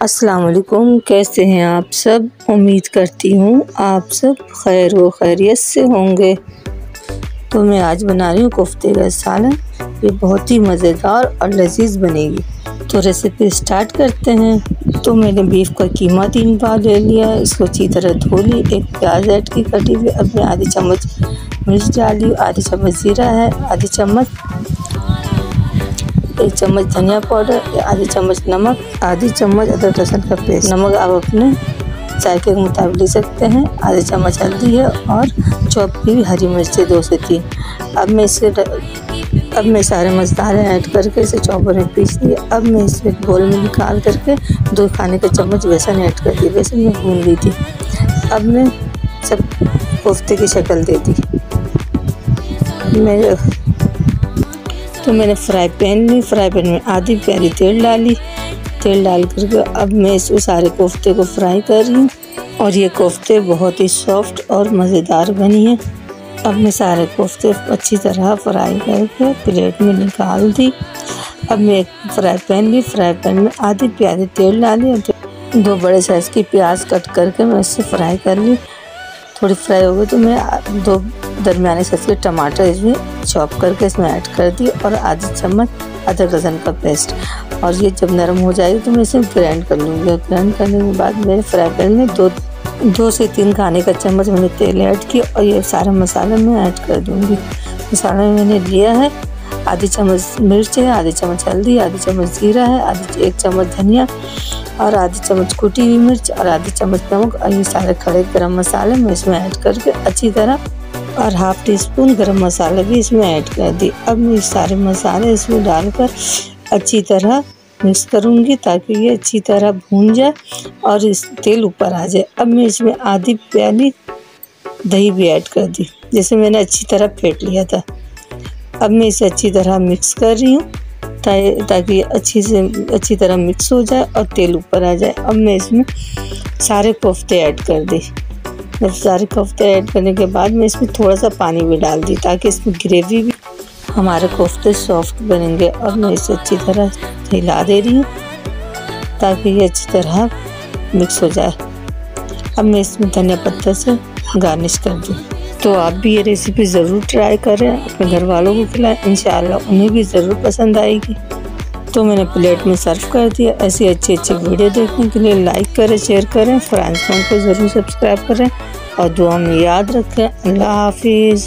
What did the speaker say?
अस्सलाम वालेकुम, कैसे हैं आप सब। उम्मीद करती हूँ आप सब खैर व खैरियत से होंगे। तो मैं आज बना रही हूँ कोफ्ते का सालन। ये बहुत ही मज़ेदार और लजीज बनेगी। तो रेसिपी स्टार्ट करते हैं। तो मैंने बीफ का कीमा 3 पाव ले लिया, इसको अच्छी तरह धो ली। एक प्याज ऐड की कटी हुई, अब मैं आधी चम्मच मिर्च डाली, आधी चम्मच जीरा है, आधी चम्मच 1 चम्मच धनिया पाउडर, आधी चम्मच नमक, आधी चम्मच अदरक लहसुन का पेस्ट। नमक आप अपने जायके के मुताबिक ले सकते हैं। आधी चम्मच हल्दी है और चॉप की हुई हरी मिर्ची 2 से 3। अब मैं सारे मसाले ऐड करके इसे चॉपर में पीस दिया। अब मैं इसे बोल में निकाल करके 2 खाने का चम्मच बेसन ऐड कर दी। बेसन में भून ली थी। अब मैं सब कोफ्ते की शक्ल दे दी। मैंने फ्राई पैन ली। फ्राई पैन में आधी प्याली तेल डाली। तेल डाल करके अब मैं इसमें सारे कोफ्ते को फ्राई कर रही हूँ और ये कोफ्ते बहुत ही सॉफ्ट और मज़ेदार बनी है। अब मैं सारे कोफ्ते अच्छी तरह फ्राई करके प्लेट में निकाल दी। अब मैं एक फ्राई पैन ली। फ्राई पैन में आधी प्याली तेल डाली और 2 बड़े साइज़ की प्याज कट करके मैं इससे फ्राई कर ली। थोड़ी फ्राई हो गई तो मैं 2 दरमियाने साइज़ के टमाटर इसमें चॉप करके इसमें ऐड कर दी और आधी चम्मच अदरक लहसुन का पेस्ट। और ये जब नरम हो जाएगी तो मैं इसे ग्राइंड कर लूँगी। ग्राइंड करने के बाद मेरे फ्राई पैन में 2 से 3 खाने का चम्मच मैंने तेल ऐड किया और ये सारा मसाला मैं ऐड कर दूँगी। मसाला मैंने लिया है, आधी चम्मच मिर्च है, आधी चम्मच हल्दी, आधी चम्मच जीरा है, 1 चम्मच धनिया और आधी चम्मच कुटी हुई मिर्च और आधी चम्मच नमक। और ये सारे खड़े गरम मसाले मैं इसमें ऐड करके अच्छी तरह और ½ टीस्पून गरम मसाला भी इसमें ऐड कर दी। अब मैं सारे मसाले इसमें डालकर अच्छी तरह मिक्स करूँगी ताकि ये अच्छी तरह भून जाए और इस तेल ऊपर आ जाए। अब मैं इसमें आधी प्याली दही भी ऐड कर दी, जिसे मैंने अच्छी तरह फेंट लिया था। अब मैं इसे अच्छी तरह मिक्स कर रही हूँ ताकि अच्छी तरह मिक्स हो जाए और तेल ऊपर आ जाए। अब मैं इसमें सारे कोफ्ते ऐड कर दी। जब सारे कोफ्ते ऐड करने के बाद मैं इसमें थोड़ा सा पानी भी डाल दी ताकि इसमें ग्रेवी भी हमारे कोफ्ते सॉफ्ट बनेंगे। अब मैं इसे अच्छी तरह हिला दे रही हूँ ताकि ये अच्छी तरह मिक्स हो जाए। अब मैं इसमें धनिया पत्ता से गार्निश कर दूँ। तो आप भी ये रेसिपी ज़रूर ट्राई करें, अपने घर वालों को खिलाएं, इंशाल्लाह उन्हें भी ज़रूर पसंद आएगी। तो मैंने प्लेट में सर्व कर दिया। ऐसी अच्छी वीडियो देखने के लिए लाइक करें, शेयर करें, फ्रेंड्स को ज़रूर सब्सक्राइब करें और दुआ में याद रखें। अल्लाह हाफिज़।